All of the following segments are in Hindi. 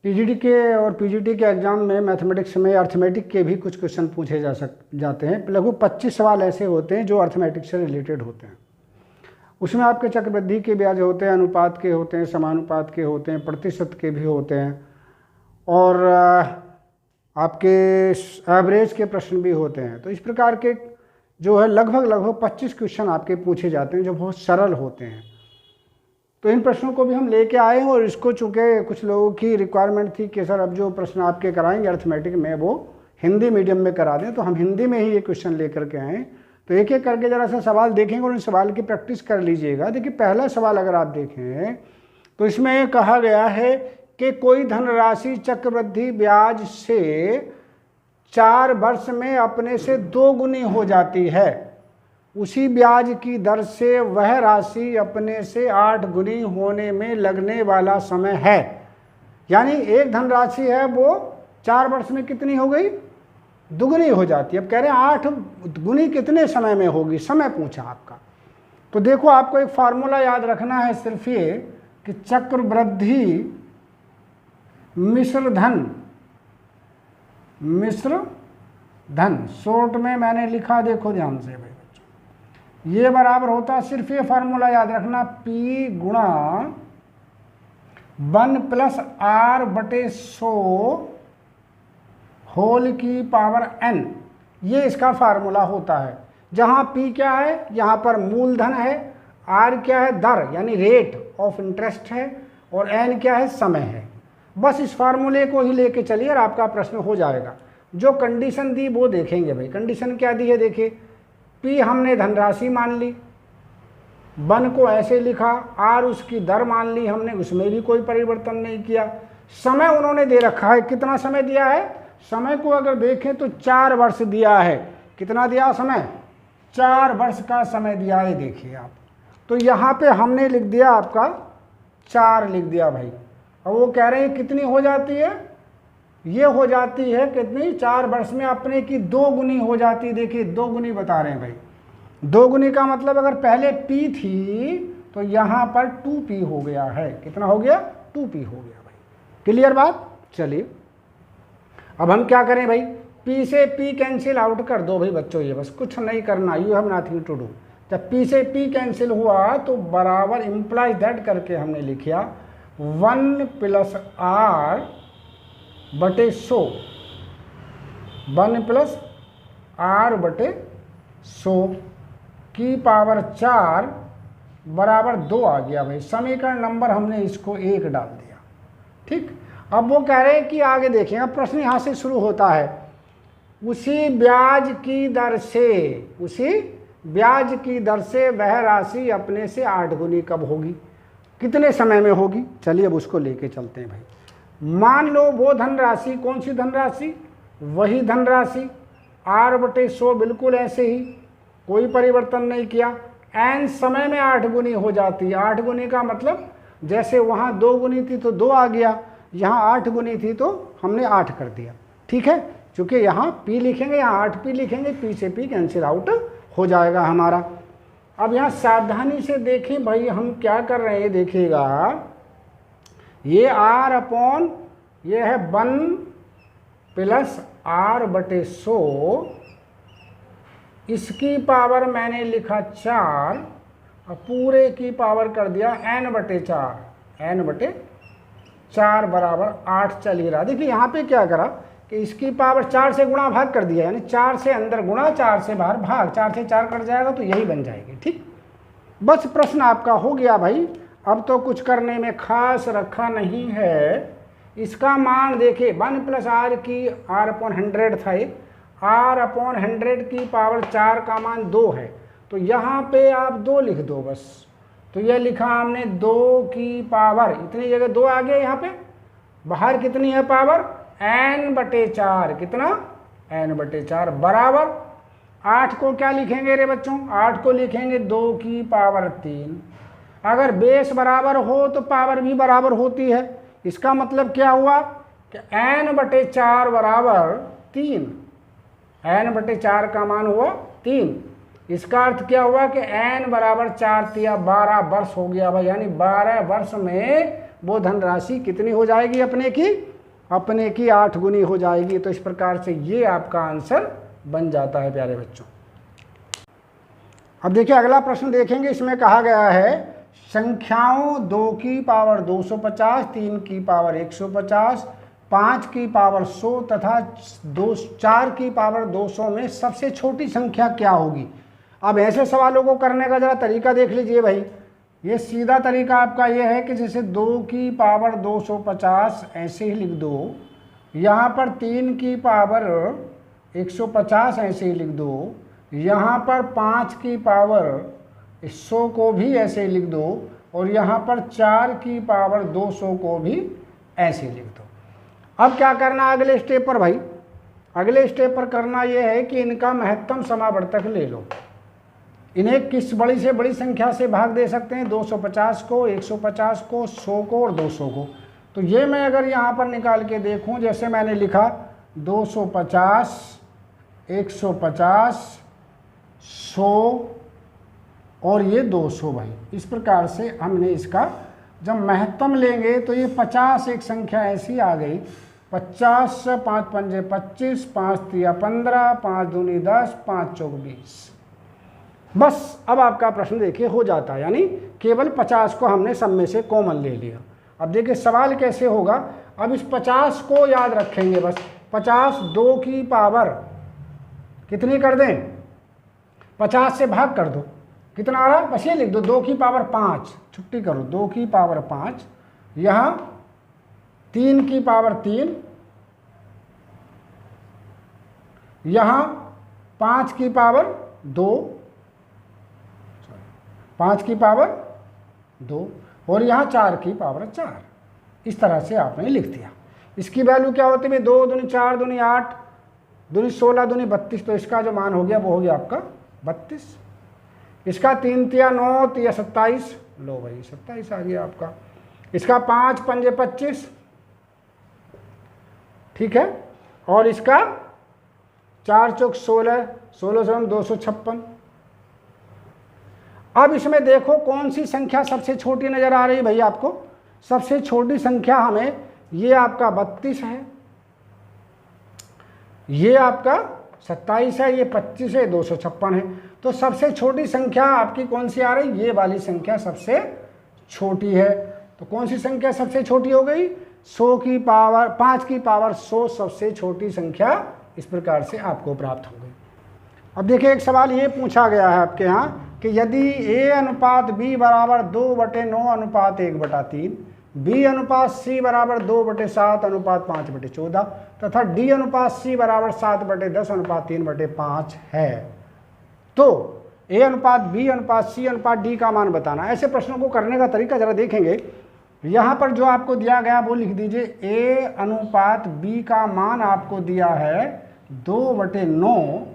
पीजीडी के और पीजीटी के एग्जाम में मैथमेटिक्स में अर्थमेटिक के भी कुछ क्वेश्चन पूछे जाते हैं। लगभग 25 सवाल ऐसे होते हैं जो अर्थमेटिक्स से रिलेटेड होते हैं। उसमें आपके चक्रवृद्धि के ब्याज होते हैं, अनुपात के होते हैं, समानुपात के होते हैं, प्रतिशत के भी होते हैं, और आपके एवरेज के प्रश्न भी होते हैं। तो इस प्रकार के जो है लगभग 25 क्वेश्चन आपके पूछे जाते हैं जो बहुत सरल होते हैं। तो इन प्रश्नों को भी हम लेके आए हैं, और इसको चूँकि कुछ लोगों की रिक्वायरमेंट थी कि सर अब जो प्रश्न आपके कराएंगे अर्थमेटिक में वो हिंदी मीडियम में करा दें, तो हम हिंदी में ही ये क्वेश्चन लेकर के आए। तो एक एक करके ज़रा सा सवाल देखेंगे और उन सवाल की प्रैक्टिस कर लीजिएगा। देखिए पहला सवाल अगर आप देखें तो इसमें कहा गया है कि कोई धनराशि चक्रवृद्धि ब्याज से 4 वर्ष में अपने से 2 गुनी हो जाती है, उसी ब्याज की दर से वह राशि अपने से 8 गुनी होने में लगने वाला समय है। यानी एक धनराशि है वो 4 वर्ष में कितनी हो गई, दुगनी हो जाती है। अब कह रहे हैं 8 गुनी कितने समय में होगी, समय पूछा आपका। तो देखो आपको एक फार्मूला याद रखना है सिर्फ ये कि चक्रवृद्धि मिश्र धन शॉर्ट में मैंने लिखा, देखो ध्यान से भाई बच्चों, ये बराबर होता है, सिर्फ ये फार्मूला याद रखना, P गुणा 1 + R/100 होल की पावर n, ये इसका फार्मूला होता है। जहाँ P क्या है, यहाँ पर मूलधन है, R क्या है, दर यानी रेट ऑफ इंटरेस्ट है, और n क्या है, समय है। बस इस फार्मूले को ही लेके चलिए और आपका प्रश्न हो जाएगा। जो कंडीशन दी वो देखेंगे भाई। कंडीशन क्या दी है, देखिए P हमने धनराशि मान ली, 1 को ऐसे लिखा, R उसकी दर मान ली हमने, उसमें भी कोई परिवर्तन नहीं किया। समय उन्होंने दे रखा है, कितना समय दिया है, समय को अगर देखें तो 4 वर्ष दिया है। कितना दिया समय, 4 वर्ष का समय दिया है, देखिए आप। तो यहाँ पे हमने लिख दिया आपका 4 लिख दिया भाई। अब वो कह रहे हैं कितनी हो जाती है, ये हो जाती है कितनी, 4 वर्ष में अपने की 2 गुनी हो जाती है। देखिए 2 गुनी बता रहे हैं भाई। 2 गुनी का मतलब अगर पहले P थी तो यहाँ पर 2P हो गया है। कितना हो गया, 2P हो गया भाई। क्लियर बात। चलिए अब हम क्या करें भाई, P से P कैंसिल आउट कर दो भाई बच्चों, ये बस कुछ नहीं करना, you have nothing to do. जब P से P कैंसिल हुआ तो बराबर इम्प्लाइज दैट करके हमने लिखा 1 + R/100, 1 + R/100 की पावर 4 बराबर 2 आ गया भाई। समीकरण नंबर हमने इसको 1 डाल दिया। ठीक, अब वो कह रहे हैं कि आगे देखें। अब प्रश्न यहाँ से शुरू होता है, उसी ब्याज की दर से वह राशि अपने से 8 गुनी कब होगी, कितने समय में होगी। चलिए अब उसको लेके चलते हैं भाई। मान लो वो धनराशि, कौन सी धनराशि, वही धनराशि R/100 बिल्कुल ऐसे ही, कोई परिवर्तन नहीं किया। n समय में 8 गुनी हो जाती है। 8 गुनी का मतलब जैसे वहाँ 2 गुनी थी तो 2 आ गया, यहाँ 8 गुनी थी तो हमने 8 कर दिया। ठीक है, क्योंकि यहाँ P लिखेंगे, यहाँ 8P लिखेंगे, P से P कैंसिल आउट हो जाएगा हमारा। अब यहाँ सावधानी से देखें भाई, हम क्या कर रहे हैं देखिएगा। ये R/, ये है 1 + R/100, इसकी पावर मैंने लिखा 4, और पूरे की पावर कर दिया n/4, n/4 बराबर 8 चल ही रहा। देखिए यहाँ पे क्या करा कि इसकी पावर 4 से गुणा भाग कर दिया, यानी 4 से अंदर गुणा, 4 से बाहर भाग, 4 से 4 कट जाएगा तो यही बन जाएगी। ठीक, बस प्रश्न आपका हो गया भाई। अब तो कुछ करने में खास रखा नहीं है। इसका मान देखिए 1 + R की R/100 था, R/100 की पावर 4 का मान 2 है, तो यहाँ पे आप 2 लिख दो बस। तो ये लिखा हमने 2 की पावर, इतनी जगह 2 आ गया, यहाँ पे बाहर कितनी है पावर, n/4, कितना, n/4 बराबर 8 को क्या लिखेंगे रे बच्चों, 8 को लिखेंगे 2 की पावर 3। अगर बेस बराबर हो तो पावर भी बराबर होती है। इसका मतलब क्या हुआ कि n/4 बराबर 3, n/4 का मान हुआ 3। इसका अर्थ क्या हुआ कि n बराबर 4 तिया 12 वर्ष हो गया भाई। यानी 12 वर्ष में वो धनराशि कितनी हो जाएगी अपने की, अपने की 8 गुनी हो जाएगी। तो इस प्रकार से ये आपका आंसर बन जाता है प्यारे बच्चों। अब देखिए अगला प्रश्न देखेंगे। इसमें कहा गया है संख्याओं 2 की पावर 250, 3 की पावर 150, 5 की पावर 100 तथा 4 की पावर 200 में सबसे छोटी संख्या क्या होगी। अब ऐसे सवालों को करने का जरा तरीका देख लीजिए भाई। ये सीधा तरीका आपका ये है कि जैसे 2 की पावर 250 ऐसे ही लिख दो, यहाँ पर 3 की पावर 150 ऐसे ही लिख दो, यहाँ पर 5 की पावर 100 को भी ऐसे ही लिख दो और यहाँ पर 4 की पावर 200 को भी ऐसे लिख दो। अब क्या करना अगले स्टेप पर भाई? अगले स्टेप पर करना यह है कि इनका महत्तम समावर्तक ले लो। इन्हें किस बड़ी से बड़ी संख्या से भाग दे सकते हैं? 250 को, 150 को, 100 को और 200 को। तो ये मैं अगर यहाँ पर निकाल के देखूँ, जैसे मैंने लिखा 250, 150, 100 और ये 200 भाई। इस प्रकार से हमने इसका जब महत्तम लेंगे तो ये 50 एक संख्या ऐसी आ गई। 50, 5 पंजे 25, 5 तिया 15, 5 दूनी 10, 5 चौक 20। बस अब आपका प्रश्न देखिए हो जाता है, यानी केवल 50 को हमने सब में से कॉमन ले लिया। अब देखिए सवाल कैसे होगा। अब इस 50 को याद रखेंगे बस। 50 2 की पावर कितनी कर दें? 50 से भाग कर दो, कितना आ रहा है? बस ये लिख दो 2 की पावर 5, छुट्टी करो 2 की पावर 5, यहाँ 3 की पावर 3, यहाँ 5 की पावर 2, 5 की पावर 2 और यहाँ 4 की पावर 4। इस तरह से आपने लिख दिया। इसकी वैल्यू क्या होती है? 2 दूनी 4 दूनी 8 दूनी 16 दूनी 32। तो इसका जो मान हो गया वो हो गया आपका 32। इसका 3 तिया 9 तिया 27, लो भाई 27 आ गया आपका। इसका 5 पंजे 25, ठीक है। और इसका 4 चौक 16, 16 से 256। अब इसमें देखो कौन सी संख्या सबसे छोटी नजर आ रही है भाई आपको? सबसे छोटी संख्या हमें ये आपका 32 है, ये आपका 27 है, ये 25 है, 256 है। तो सबसे छोटी संख्या आपकी कौन सी आ रही? ये वाली संख्या सबसे छोटी है। तो कौन सी संख्या सबसे छोटी हो गई? 100 की पावर 5 की पावर 100 सबसे छोटी संख्या इस प्रकार से आपको प्राप्त हो गई। अब देखिए एक सवाल ये पूछा गया है आपके यहाँ कि यदि A अनुपात B बराबर 2/9 अनुपात 1/3, B अनुपात C बराबर 2/7 अनुपात 5/14 तथा D अनुपात C बराबर 7/10 अनुपात 3/5 है, तो A अनुपात B अनुपात C अनुपात D का मान बताना। ऐसे प्रश्नों को करने का तरीका जरा देखेंगे। यहाँ पर जो आपको दिया गया वो लिख दीजिए। A अनुपात B का मान आपको दिया है 2/9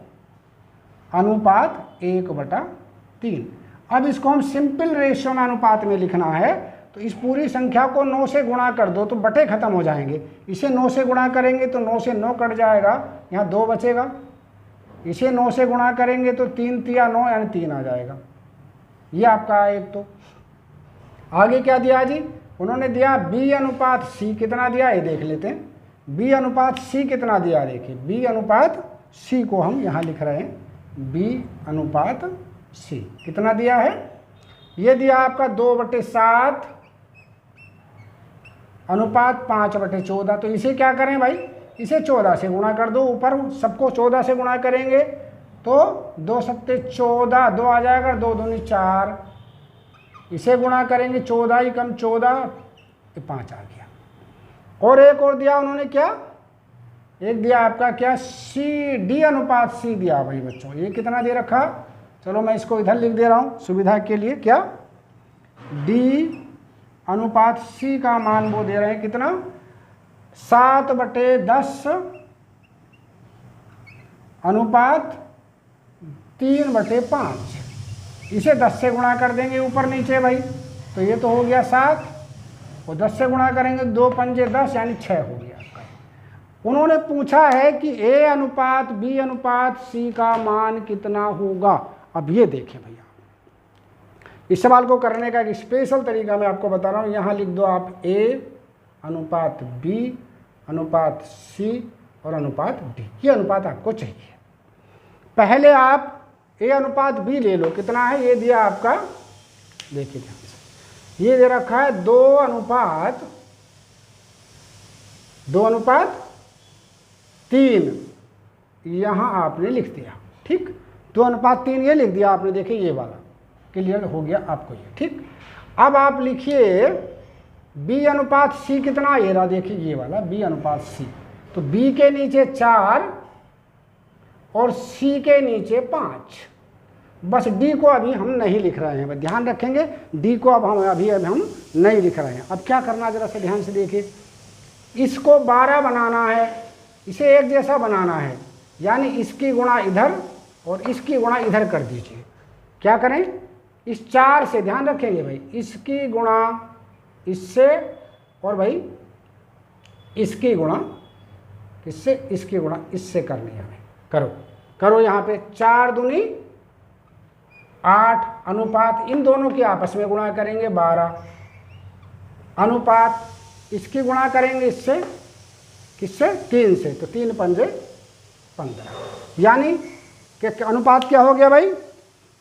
अनुपात 1/3। अब इसको हम सिंपल रेशियो में अनुपात में लिखना है, तो इस पूरी संख्या को 9 से गुणा कर दो तो बटे खत्म हो जाएंगे। इसे 9 से गुणा करेंगे तो 9 से 9 कट जाएगा, यहाँ 2 बचेगा। इसे 9 से गुणा करेंगे तो 3 तिया 9 यानी 3 आ जाएगा। ये आपका एक। तो आगे क्या दिया जी? उन्होंने दिया B अनुपात C। कितना दिया ये देख लेते हैं। B अनुपात C कितना दिया देखिए। B अनुपात C को हम यहाँ लिख रहे हैं। B अनुपात C कितना दिया है? ये दिया आपका 2/7 अनुपात 5/14। तो इसे क्या करें भाई? इसे 14 से गुणा कर दो। ऊपर सबको 14 से गुणा करेंगे तो 2 सत्ते 14, 2 आ जाएगा, 2 दूनी 4। इसे गुणा करेंगे 14 ही कम 14, 5 आ गया। और एक और दिया उन्होंने, क्या एक दिया आपका क्या? D अनुपात C दिया भाई बच्चों। ये कितना दे रखा? चलो मैं इसको इधर लिख दे रहा हूँ सुविधा के लिए। क्या? D अनुपात C का मान वो दे रहे हैं कितना? 7/10 अनुपात 3/5। इसे 10 से गुणा कर देंगे ऊपर नीचे भाई, तो ये तो हो गया 7, और 10 से गुणा करेंगे 2 पंजे 10 यानी 6 हो गया आपका। उन्होंने पूछा है कि A अनुपात B अनुपात C का मान कितना होगा। अब ये देखें भैया, इस सवाल को करने का एक स्पेशल तरीका मैं आपको बता रहा हूँ। यहाँ लिख दो आप A अनुपात B अनुपात C और अनुपात D, ये अनुपात आपको चाहिए। पहले आप A अनुपात B ले लो, कितना है ये दिया आपका, देखिए ध्यान से, ये दे रखा है 2 अनुपात 3, यहाँ आपने लिख दिया, ठीक, 2 अनुपात 3 ये लिख दिया आपने, देखिए ये वाला क्लियर हो गया आपको ये, ठीक। अब आप लिखिए B अनुपात C कितना, ये रहा देखिए ये वाला B अनुपात C, तो B के नीचे 4 और C के नीचे 5, बस D को अभी हम नहीं लिख रहे हैं, ध्यान रखेंगे D को अब हम नहीं लिख रहे हैं। अब क्या करना जरा से ध्यान से देखिए, इसको 12 बनाना है, इसे एक जैसा बनाना है, यानी इसकी गुणा इधर और इसकी गुणा इधर कर दीजिए। क्या करें, इस 4 से, ध्यान रखेंगे भाई, इसकी गुणा इससे और भाई इसकी गुणा किससे, इसकी गुणा इससे करनी है हमें। करो यहाँ पे 4 दूनी 8 अनुपात इन दोनों की आपस में गुणा करेंगे 12 अनुपात इसकी गुणा करेंगे इससे, किससे, 3 से, तो 3 पंजे 15, यानी कि अनुपात क्या हो गया भाई,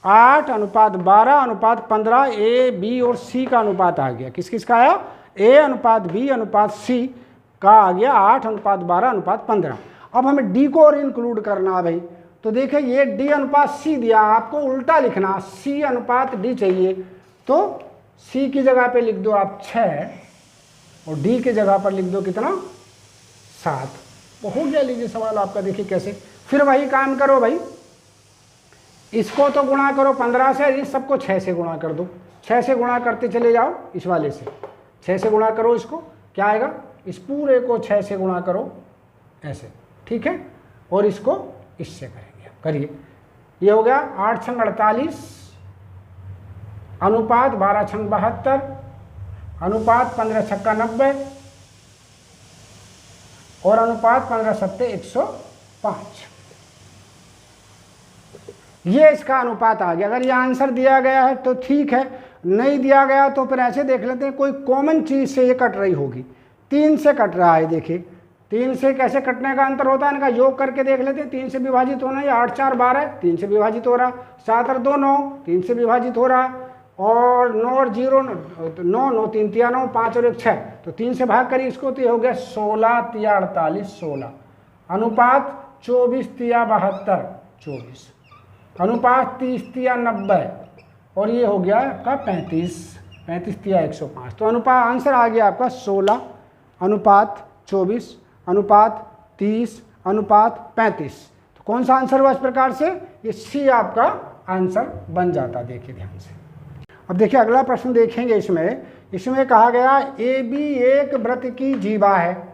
8 अनुपात 12 अनुपात 15, A B और C का अनुपात आ गया। किस किस का आया, A अनुपात B अनुपात C का आ गया 8 अनुपात 12 अनुपात 15। अब हमें D को और इंक्लूड करना है भाई, तो देखिए ये D अनुपात C दिया, आपको उल्टा लिखना, C अनुपात D चाहिए, तो C की जगह पे लिख दो आप 6 और D की जगह पर लिख दो कितना, 7, तो हो गया। लीजिए सवाल आपका, देखिए कैसे, फिर वही काम करो भाई, इसको तो गुणा करो 15 से, इस सबको 6 से गुणा कर दो, 6 से गुणा करते चले जाओ, इस वाले से 6 से गुणा करो, इसको क्या आएगा, इस पूरे को 6 से गुणा करो ऐसे, ठीक है, और इसको इससे करेंगे, करिए, ये हो गया 8 छंग 48 अनुपात 12 छंग 72 अनुपात 15 छक्का 90 और अनुपात 15 सत्ते 105, ये इसका अनुपात आ गया। अगर ये आंसर दिया गया है तो ठीक है, नहीं दिया गया तो फिर ऐसे देख लेते हैं, कोई कॉमन चीज से ये कट रही होगी, 3 से कट रहा है, देखिए 3 से कैसे कटने का अंतर होता है, इनका योग करके देख लेते हैं, 3 से विभाजित होना है, 8 4 12 3 से विभाजित हो रहा, 7 और 2 9 3 से विभाजित हो रहा, और 9 और 0 9 9 3 तिया 9 5 और 1 6, तो 3 से भाग करिए इसको, तो ये हो गया 16 तिया 48 16 अनुपात 24 तिया 72 24 अनुपात 30 तिया 90 और ये हो गया आपका 35 तिया 105, तो अनुपात आंसर आ गया आपका 16 अनुपात 24 अनुपात 30 अनुपात 35। तो कौन सा आंसर हुआ इस प्रकार से, ये C आपका आंसर बन जाता। देखिए ध्यान से, अब देखिए अगला प्रश्न देखेंगे, इसमें कहा गया AB एक व्रत की जीवा है,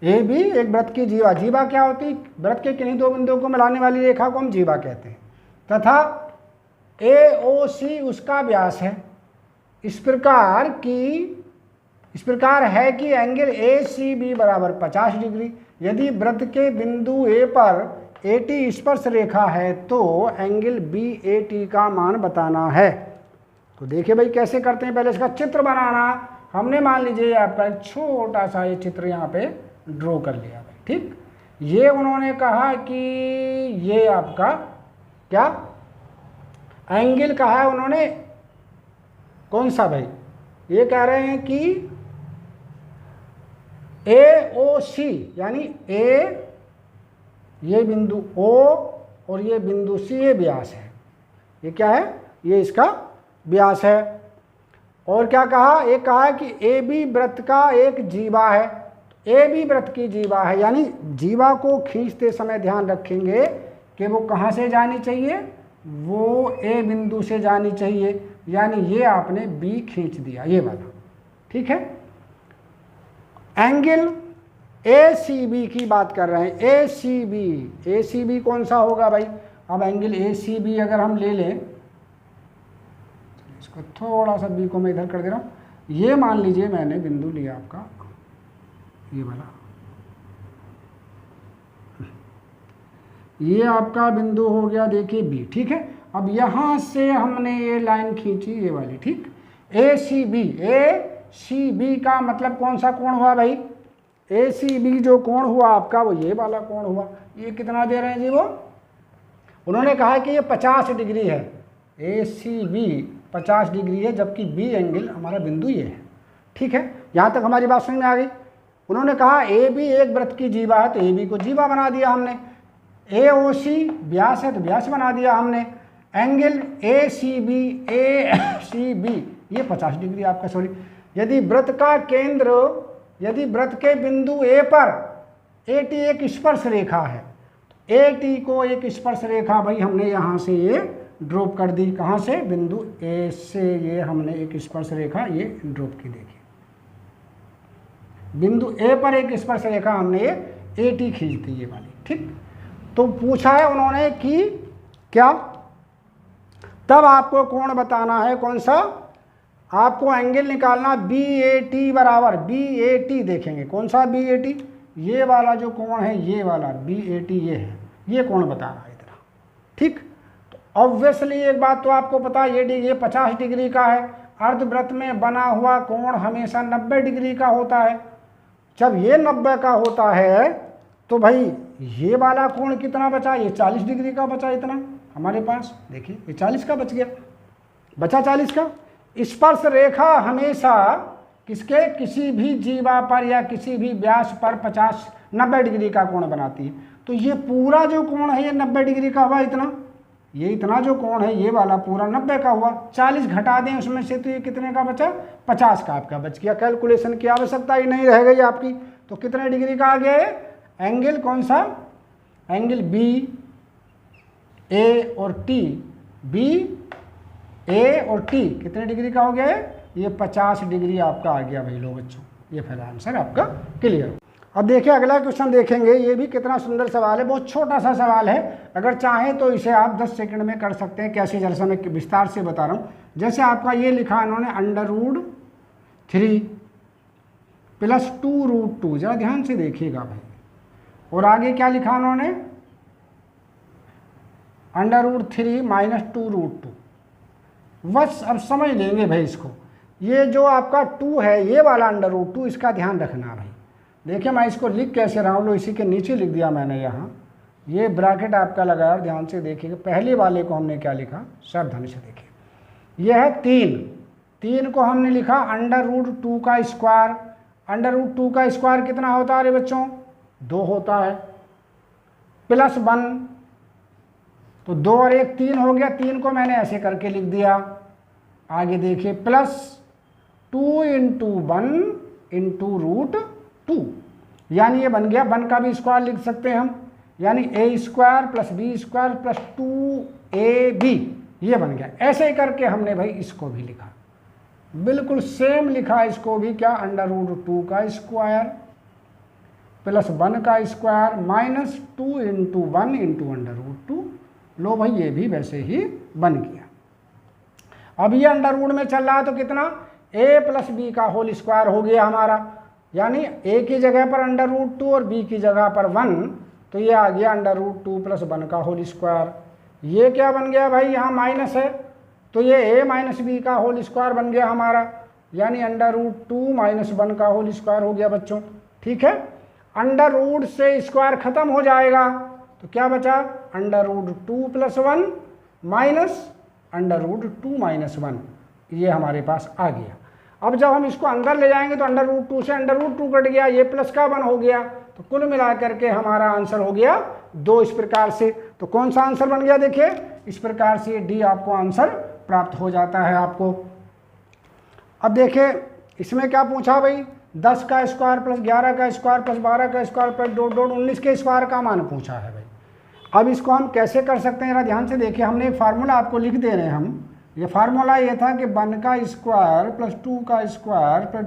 AB एक व्रत की जीवा, जीवा क्या होती है, व्रत के किन्हीं 2 बिंदुओं को मिलाने वाली रेखा को हम जीवा कहते हैं, तथा AOC उसका व्यास है, इस प्रकार है कि एंगल ACB बराबर 50 डिग्री, यदि व्रत के बिंदु A पर AT स्पर्श रेखा है तो एंगल BAT का मान बताना है। तो देखिए भाई कैसे करते हैं, पहले इसका चित्र बनाना, हमने मान लीजिए आपका छोटा सा ये चित्र यहाँ पे ड्रॉ कर लिया भाई, ठीक। ये उन्होंने कहा कि ये आपका क्या एंगल कहा है उन्होंने, कौन सा भाई, ये कह रहे हैं कि AOC यानी A, ये बिंदु O और ये बिंदु C, ये व्यास है, ये क्या है, ये इसका व्यास है। और क्या कहा, एक कहा है कि AB व्रत का एक जीवा है, AB व्रत की जीवा है, यानी जीवा को खींचते समय ध्यान रखेंगे कि वो कहाँ से जानी चाहिए, वो A बिंदु से जानी चाहिए, यानी ये आपने B खींच दिया, ये वाला, ठीक है। एंगल ACB की बात कर रहे हैं, ACB कौन सा होगा भाई, अब एंगल ACB अगर हम ले लें, इसको थोड़ा सा B को मैं इधर कर दे रहा हूँ, ये मान लीजिए मैंने बिंदु लिया आपका ये वाला, ये आपका बिंदु हो गया देखिए B, ठीक है। अब यहाँ से हमने ये लाइन खींची ये वाली, ठीक। ACB का मतलब कौन सा कोण हुआ भाई, ACB जो कोण हुआ आपका वो ये वाला कोण हुआ। ये कितना दे रहे हैं जी वो, उन्होंने कहा कि ये 50 डिग्री है, ACB 50 डिग्री है, जबकि B एंगल हमारा बिंदु ये है। ठीक है, यहाँ तक हमारी बात समझ में आ गई। उन्होंने कहा AB एक वृत्त की जीवा है तो AB को जीवा बना दिया हमने, AOC व्यास है तो व्यास बना दिया हमने, एंगल ACB ये 50 डिग्री आपका, सॉरी, यदि वृत्त का केंद्र, यदि वृत्त के बिंदु A पर AT एक स्पर्श रेखा है, AT को एक स्पर्श रेखा भाई हमने यहाँ से ये ड्रॉप कर दी, कहाँ से, बिंदु A से ये हमने एक स्पर्श रेखा ये ड्रॉप की, देखिए बिंदु A पर एक स्पर्श रेखा हमने ये AT खींच दी ये वाली। ठीक, तो पूछा है उन्होंने कि क्या, तब आपको कोण बताना है कौन सा, आपको एंगल निकालना BAT बराबर, BAT देखेंगे कौन सा BAT, ये वाला जो कोण है ये वाला BAT ये है, ये कोण बताना है इतना। ठीक, तो ऑब्वियसली एक बात तो आपको पता है, ये 50 डिग्री का है, अर्धवृत्त में बना हुआ कोण हमेशा 90 डिग्री का होता है। जब ये 90 का होता है तो भाई ये वाला कोण कितना बचा, ये 40 डिग्री का बचा इतना हमारे पास, देखिए ये 40 का बच गया, बचा 40 का। स्पर्श रेखा हमेशा किसके, किसी भी जीवा पर या किसी भी व्यास पर 90 डिग्री का कोण बनाती है। तो ये पूरा जो कोण है ये 90 डिग्री का हुआ इतना, ये इतना जो कोण है ये वाला पूरा 90 का हुआ, 40 घटा दें उसमें से तो ये कितने का बचा, 50 का आपका बच गया। कैलकुलेशन की आवश्यकता ही नहीं रह गई आपकी। तो कितने डिग्री का आ गया है एंगल, कौन सा, एंगल BA और T, BA और T कितने डिग्री का हो गया है, ये 50 डिग्री आपका आ गया भाई। लो बच्चों, ये फिर आंसर आपका क्लियर। अब देखिए अगला क्वेश्चन देखेंगे, ये भी कितना सुंदर सवाल है, बहुत छोटा सा सवाल है, अगर चाहें तो इसे आप 10 सेकंड में कर सकते हैं। कैसे, जैसा मैं विस्तार से बता रहा हूँ। जैसे आपका ये लिखा इन्होंने √3 + 2√2, जरा ध्यान से देखिएगा भाई, और आगे क्या लिखा उन्होंने, √3 - 2√2। बस अब समझ लेंगे भाई इसको। ये जो आपका 2 है ये वाला √2, इसका ध्यान रखना भाई। देखिए मैं इसको लिख कैसे रहा हूँ, लो इसी के नीचे लिख दिया मैंने यहाँ, ये ब्रैकेट आपका लगाया, और ध्यान से देखिएगा पहले वाले को हमने क्या लिखा, सावधानी से देखिए। यह है 3 को हमने लिखा √2 का स्क्वायर। √2 का स्क्वायर कितना होता है अरे बच्चों, 2 होता है, +1, तो 2 और 1 3 हो गया, 3 को मैंने ऐसे करके लिख दिया। आगे देखिए +2 × 1 × √2, यानी ये बन गया, 1 का भी स्क्वायर लिख सकते हैं हम, यानी A² + B² + 2AB, ये बन गया। ऐसे ही करके हमने भाई इसको भी लिखा, बिल्कुल सेम लिखा इसको भी, क्या, √2 का स्क्वायर +1 का स्क्वायर -2 × 1 × √2। लो भाई ये भी वैसे ही बन गया। अब ये अंडर में चल रहा है तो कितना, A + B का होल स्क्वायर हो गया हमारा, यानी A की जगह पर √2 और B की जगह पर 1, तो ये आ गया √2 + 1 का होल स्क्वायर। ये क्या बन गया भाई, यहाँ माइनस है तो ये A - B का होल स्क्वायर बन गया हमारा, यानी √2 - 1 का होल स्क्वायर हो गया बच्चों। ठीक है, अंडर से स्क्वायर खत्म हो जाएगा तो क्या बचा, √2 + 1 -√2 - 1, ये हमारे पास आ गया। अब जब हम इसको अंदर ले जाएंगे तो √2 से √2 कट गया, ये प्लस का 1 हो गया, तो कुल मिलाकर के हमारा आंसर हो गया 2 इस प्रकार से। तो कौन सा आंसर बन गया, देखिए इस प्रकार से D आपको आंसर प्राप्त हो जाता है आपको। अब देखिए इसमें क्या पूछा भाई, 10 का स्क्वायर + 11 का स्क्वायर + 12 का स्क्वायर + 19 के स्क्वायर का मान पूछा है भाई। अब इसको हम कैसे कर सकते हैं, जरा ध्यान से देखिए, हमने एक फार्मूला आपको लिख दे रहे हैं हम। ये फार्मूला ये था कि 1 का स्क्वायर + 2 का स्क्वायर +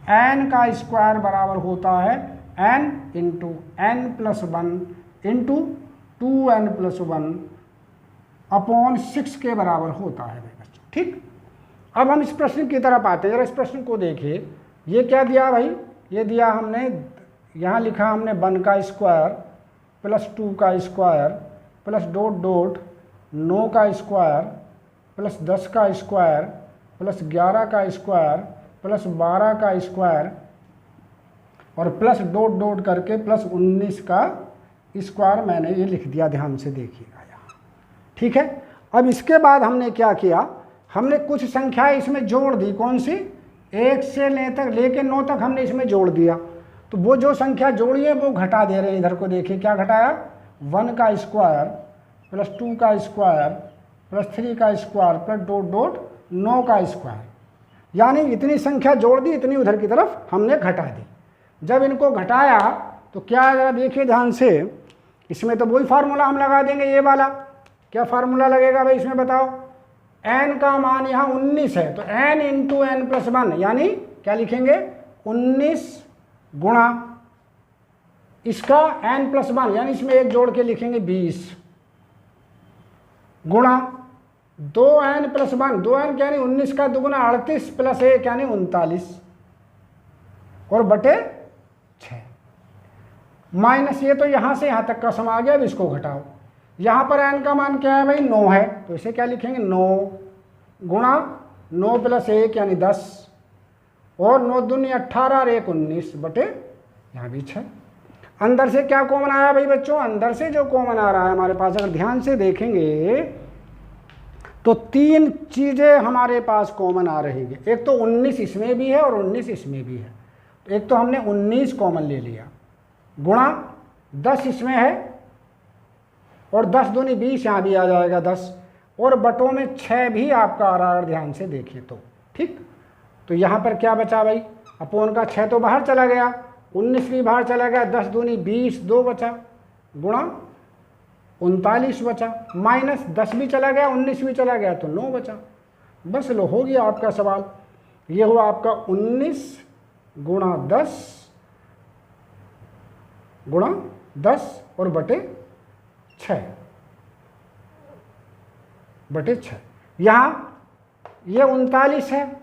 n का स्क्वायर बराबर होता है n × n + 1 × 2n + 1 अपॉन 6 के बराबर होता है भाई बच्चों। ठीक, अब हम इस प्रश्न की तरफ आते हैं, जरा इस प्रश्न को देखिए। ये क्या दिया भाई, ये दिया हमने, यहाँ लिखा हमने 1 का स्क्वायर + 2 का स्क्वायर + 9 का स्क्वायर + 10 का स्क्वायर + 11 का स्क्वायर + 12 का स्क्वायर और प्लस डॉट डॉट करके प्लस 19 का स्क्वायर मैंने ये लिख दिया, ध्यान से देखिएगा यहाँ। ठीक है, अब इसके बाद हमने क्या किया, हमने कुछ संख्याएं इसमें जोड़ दी। कौन सी? 1 से लेके 9 तक हमने इसमें जोड़ दिया। तो वो जो संख्या जोड़ी है वो घटा दे रहे हैं। इधर को देखिए क्या घटाया, 1 का स्क्वायर प्लस 2 का स्क्वायर प्लस 3 का स्क्वायर प्लस डॉट डॉट 9 का स्क्वायर, यानी इतनी संख्या जोड़ दी, इतनी उधर की तरफ हमने घटा दी। जब इनको घटाया तो क्या, जरा देखिए ध्यान से, इसमें तो वही फार्मूला हम लगा देंगे, ये वाला। क्या फार्मूला लगेगा भाई इसमें बताओ? n का मान यहाँ 19 है तो n इंटू एन प्लस 1, यानी क्या लिखेंगे, 19 गुणा इसका n प्लस 1, यानी इसमें एक जोड़ के लिखेंगे 20, गुणा 2n प्लस 1, 2n यानी 19 का दुगुना 38 प्लस 1 यानी 39, और बटे 6, माइनस ये तो यहाँ से यहाँ तक का सम आ गया। अब इसको घटाओ, यहाँ पर n का मान क्या है भाई, 9 है, तो इसे क्या लिखेंगे, 9 गुणा 9 प्लस 1 यानी 10, और 9 दूनी 18 और 1 19 बटे यहाँ भी 6। अंदर से क्या कॉमन आया भाई बच्चों? अंदर से जो कॉमन आ रहा है हमारे पास, अगर ध्यान से देखेंगे तो 3 चीज़ें हमारे पास कॉमन आ रही है। एक तो 19 इसमें भी है और 19 इसमें भी है। तो एक तो हमने 19 कॉमन ले लिया, गुणा 10 इसमें है और 10 दूनी 20, यहाँ भी आ जाएगा 10, और बटों में 6 भी आपका आ रहा है, ध्यान से देखिए तो। ठीक, तो यहाँ पर क्या बचा भाई, अपोन का 6 तो बाहर चला गया, 19 भी बाहर चला गया, 10 दूनी 20, 2 बचा, गुणा 39 बचा, माइनस 10 भी चला गया, 19 भी चला गया तो 9 बचा। बस लो, हो गया आपका सवाल। ये हुआ आपका 19 गुणा 10 गुणा 10 और बटे 6 बटे 6। यहाँ ये 39 है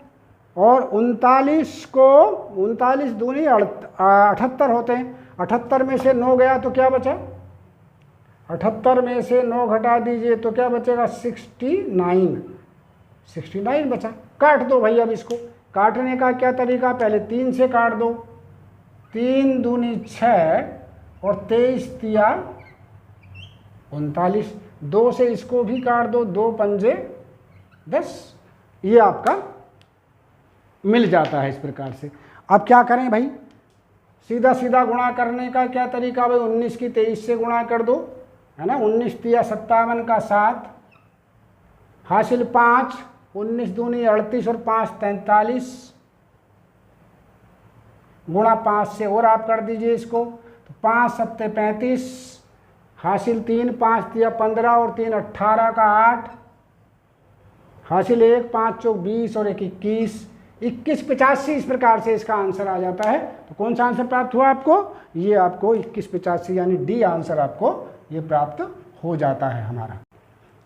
और 39 को 39 दूनी 78 होते हैं। 78 में से 9 गया तो क्या बचा, 78 में से 9 घटा दीजिए तो क्या बचेगा, 69 बचा। काट दो भाई। अब इसको काटने का क्या तरीका, पहले 3 से काट दो, 3 दूनी 6 और 23 तिया 39, 2 से इसको भी काट दो, 2 पंजे 10, ये आपका मिल जाता है इस प्रकार से। अब क्या करें भाई, सीधा सीधा गुणा करने का क्या तरीका भाई, 19 की 23 से गुणा कर दो, है ना, 19 तिया 57 का 7 हासिल 5, 19 दूनी 38 और 5 43, गुणा 5 से और आप कर दीजिए इसको, तो 5 सत्ते 35 हासिल 3, 5 तिया 15 और 3 18 का 8 हासिल 1, 5 चौक 20 और 1 21, 2185 इस प्रकार से इसका आंसर आ जाता है। तो कौन सा आंसर प्राप्त हुआ आपको, ये आपको 2185 यानी डी आंसर आपको ये प्राप्त हो जाता है हमारा।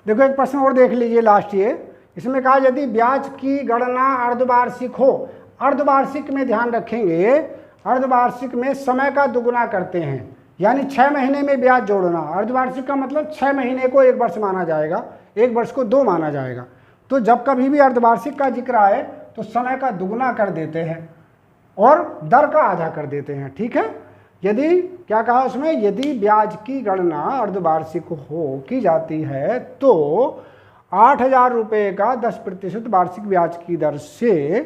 देखो एक प्रश्न और देख लीजिए लास्ट, ये इसमें कहा यदि ब्याज की गणना अर्धवार्षिक हो, अर्धवार्षिक में ध्यान रखेंगे, अर्धवार्षिक में समय का दुगुना करते हैं, यानी 6 महीने में ब्याज जोड़ना। अर्धवार्षिक का मतलब 6 महीने को 1 वर्ष माना जाएगा, 1 वर्ष को 2 माना जाएगा। तो जब कभी भी अर्धवार्षिक का जिक्र आए तो समय का दुगुना कर देते हैं और दर का आधा कर देते हैं। ठीक है, यदि क्या कहा उसमें, यदि ब्याज की गणना अर्धवार्षिक हो की जाती है तो 8,000 रुपये का 10% वार्षिक ब्याज की दर से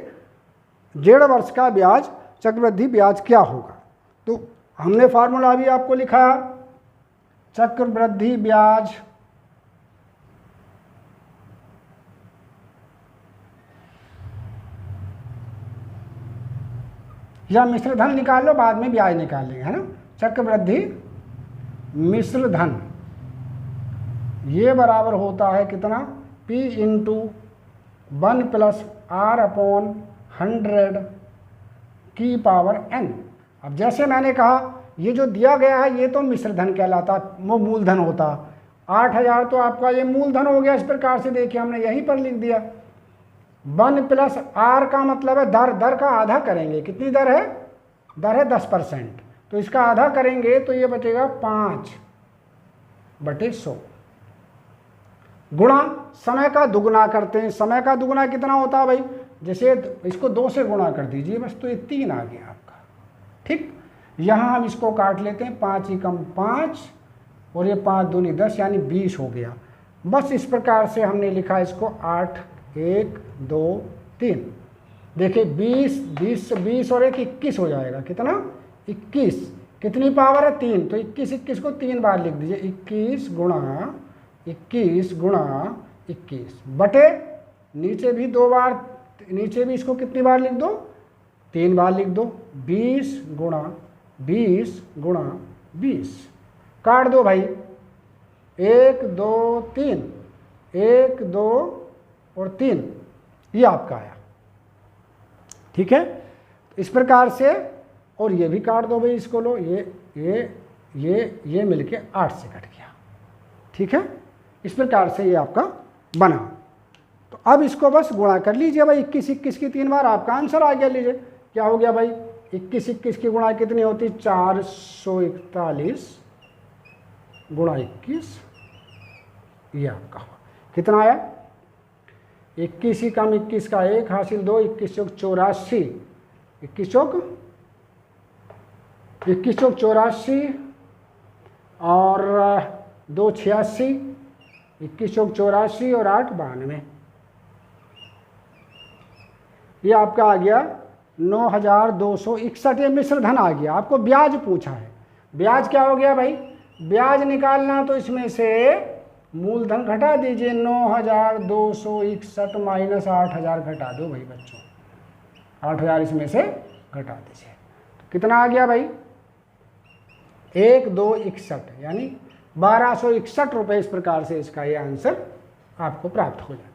1.5 वर्ष का ब्याज चक्रवृद्धि ब्याज क्या होगा। तो हमने फार्मूला भी आपको लिखा, चक्रवृद्धि ब्याज या मिश्र धन निकाल लो, बाद में ब्याज निकाल लेंगे, है ना। चक्रवृद्धि मिश्र धन ये बराबर होता है कितना, P into 1 plus R upon 100 की पावर n। अब जैसे मैंने कहा ये जो दिया गया है ये तो मिश्र धन कहलाता, वो मूलधन होता। 8,000 तो आपका ये मूलधन हो गया। इस प्रकार से देखिए हमने यहीं पर लिख दिया। 1 प्लस R का मतलब है दर, दर का आधा करेंगे। कितनी दर है, दर है 10%, तो इसका आधा करेंगे तो ये बचेगा 5/100 गुणा समय का दुगुना करते हैं। समय का दुगुना कितना होता है भाई, जैसे इसको 2 से गुणा कर दीजिए बस, तो ये 3 आ गया आपका। ठीक, यहाँ हम इसको काट लेते हैं, 5 एकम 5 और ये 5 दूनी 10 यानी 20 हो गया। बस इस प्रकार से हमने लिखा इसको 8 1 2 3। देखिए 20 और 1 21 हो जाएगा। कितना? 21। कितनी पावर है? 3। तो 21 को 3 बार लिख दीजिए। 21 गुणा 21 बटे नीचे भी 2 बार, नीचे भी इसको कितनी बार लिख दो? 3 बार लिख दो। 20 गुणा 20 काट दो भाई। 1 2 3, 1 2 और 3, ये आपका आया। ठीक है, इस प्रकार से। और ये भी काट दो भाई, इसको लो, ये मिलके 8 से कट गया। ठीक है, इस प्रकार से ये आपका बना। तो अब इसको बस गुणा कर लीजिए भाई, 21 की 3 बार, आपका आंसर आ गया। लीजिए क्या हो गया भाई, 21 की गुणा कितनी होती? 441 गुणा 21, ये आपका हुआ। कितना आया? 21 कम 21 का 1 हासिल 2, 21 चौक 84, 21 चौक 84 और 2 86, 21 चौक 84 और 8 92, ये आपका आ गया 9261। ये मिश्र धन आ गया। आपको ब्याज पूछा है, ब्याज क्या हो गया भाई? ब्याज निकालना तो इसमें से मूलधन घटा दीजिए। 9261 माइनस 8000 घटा दो भाई बच्चों, 8000 इसमें से घटा दीजिए। तो कितना आ गया भाई? 1261 यानी 1261 रुपये। इस प्रकार से इसका ये आंसर आपको प्राप्त हो जाता है।